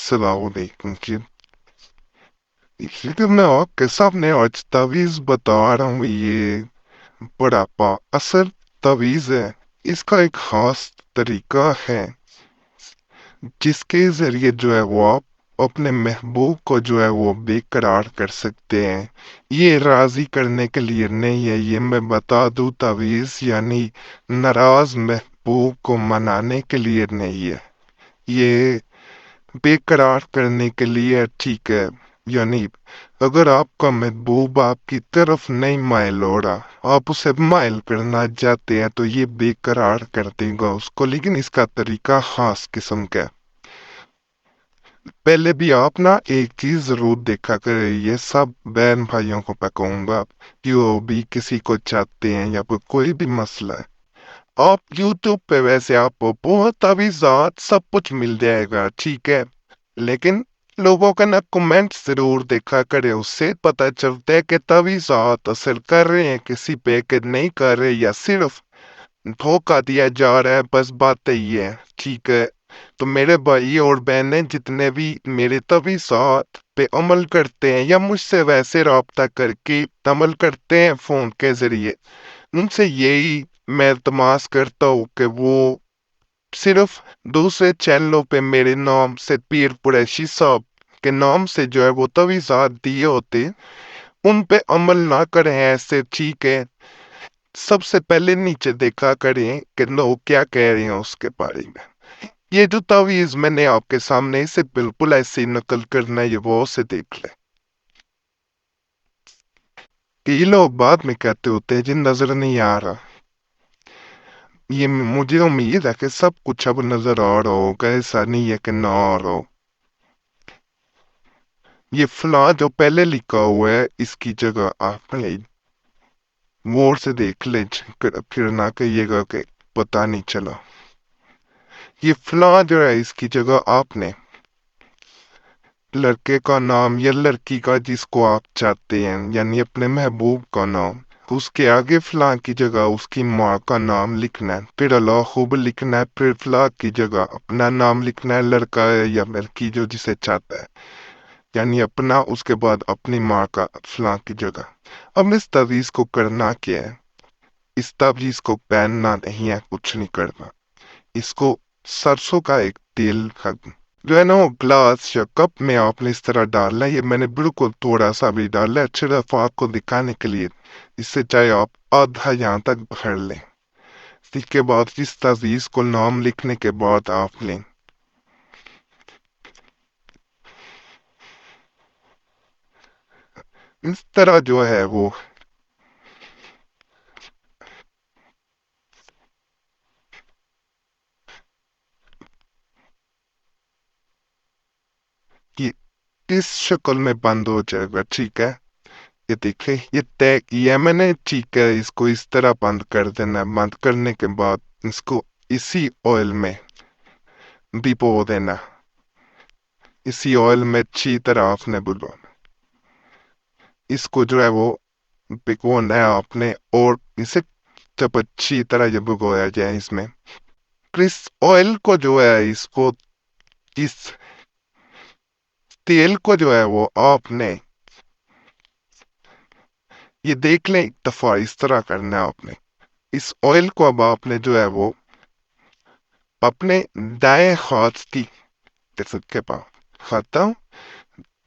Assalamualaikum जी। लेकिन मैं आपके सामने आज तावीज बता रहा हूँ। ये बड़ा असर तावीज है। इसका एक खास तरीका है जिसके जरिए जो है वो आप अपने महबूब को जो है वो बेकरार कर सकते हैं। ये राजी करने के लिए नहीं है, ये मैं बता दूं, तावीज यानी नाराज महबूब को मनाने के लिए नहीं है, ये बेकरार करने के लिए। ठीक है, यानी अगर आपका महबूब आपकी तरफ नहीं माइल हो रहा, आप उसे माइल करना चाहते हैं, तो ये बेकरार कर देगा उसको। लेकिन इसका तरीका खास किस्म का है। पहले भी आप ना एक चीज जरूर देखा करें, ये सब बहन भाइयों को मैं कहूंगा, कि वो भी किसी को चाहते हैं या फिर कोई भी मसला है, आप यूट्यूब पे वैसे आपको बहुत तावीज़ात सब कुछ मिल जाएगा, ठीक है। लेकिन लोगों का ना कमेंट जरूर देखा करे, उससे पता चलता है कि तावीज़ात असर कर रहे हैं किसी पे कि नहीं कर रहे, या सिर्फ धोखा दिया जा रहा है। बस बात ये है, ठीक है। तो मेरे भाई और बहनें जितने भी मेरे तावीज़ात पे अमल करते हैं या मुझसे वैसे राब्ता करके अमल करते हैं फोन के जरिए, उनसे यही मैं इल्तमास करता हूँ कि वो सिर्फ दूसरे चैनलों पे मेरे नाम से पीर कुरैशी साहब के नाम से जो है वो तवीज़ात दिए होते, उन पे अमल ना करें ऐसे, ठीक है। सबसे पहले नीचे देखा करें कि लोग क्या कह रहे हैं उसके बारे में। ये जो तवीज़ मैंने आपके सामने इसे बिल्कुल ऐसे ही नकल करना है, ये वो से देख ले कि ये लोग बाद में कहते होते हैं जिन नजर नहीं आ रहा। ये मुझे उम्मीद है कि सब कुछ अब नजर आ रहा होगा, ऐसा नहीं है कि ना आ रहा हो। ये फला जो पहले लिखा हुआ है, इसकी जगह आपने गौर से देख ले, फिर ना कहिएगा कि पता नहीं चला। ये फला जो है, इसकी जगह आपने लड़के का नाम या लड़की का जिसको आप चाहते हैं, यानी अपने महबूब का नाम, उसके आगे फला की जगह उसकी माँ का नाम लिखना है, फिर अल्लाह खूब लिखना है, फिर फला की जगह अपना नाम लिखना है, लड़का है या लड़की जो जिसे चाहता है, यानी अपना, उसके बाद अपनी माँ का फला की जगह। अब इस तवीज को करना क्या है? इस तवीज को पहनना नहीं है, कुछ नहीं करना। इसको सरसों का एक तेल जो है ना वो ग्लास या कप में आपने इस तरह डालना है। ये मैंने बिल्कुल थोड़ा सा भी डाला है, सिर्फ आपको दिखाने के लिए। इससे चाहे आप आधा यहाँ तक भर लें। इसके बाद इस तवीज को नाम लिखने के बाद आपने इस तरह जो है वो ये इस शक्ल में बंद हो जाएगा, ठीक है। ये देखिए, ये तय किया मैंने, ठीक है। इसको इस तरह बंद कर देना है। बंद करने के बाद इसको इसी ऑयल में भिगो देना। इसी ऑयल में अच्छी तरह आपने बुलवाना, इसको जो है वो भिगोना है आपने। और इसे जब अच्छी तरह ये भिगोया जाए इसमें, फिर इस ऑयल को जो है, इसको, इस तेल को जो है वो आपने, ये देख लें, एक दफा इस तरह करना है आपने। इस ऑयल को अब आपने जो है वो अपने दाएं हाथ की, जैसे के पास खाता हूं,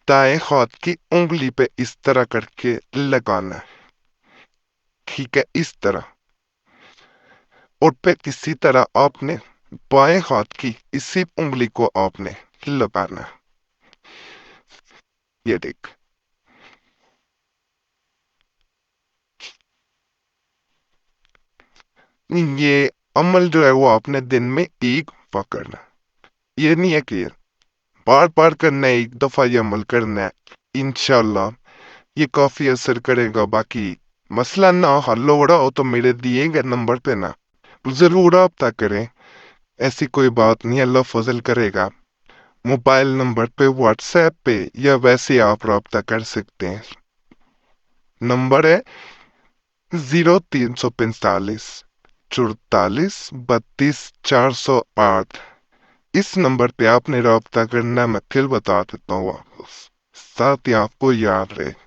दाएं हाथ की उंगली पे इस तरह करके लगाना है, ठीक है, इस तरह। और फिर इसी तरह आपने बाएं हाथ की इसी उंगली को आपने लगाना है। ये देख, ये अमल जो है वो आपने दिन में एक बार करना है। ये नहीं है कि बार बार करना है, एक दफा ये अमल करना है। इंशाल्लाह ये काफी असर करेगा। बाकी मसला ना हल हो रहा हो तो मेरे दिए गए नंबर पे ना जरूर रब्ता करें। ऐसी कोई बात नहीं, अल्लाह फजल करेगा। मोबाइल नंबर पे, व्हाट्सएप पे, या वैसे आप रब्ता कर सकते हैं। नंबर है 0345 44 32 408। اس نمبر پہ آپ نے رابطہ کرنا ہے، میں پھر بتا دیتا ہوں واپس، ساتھ ہی آپ کو یاد رہے۔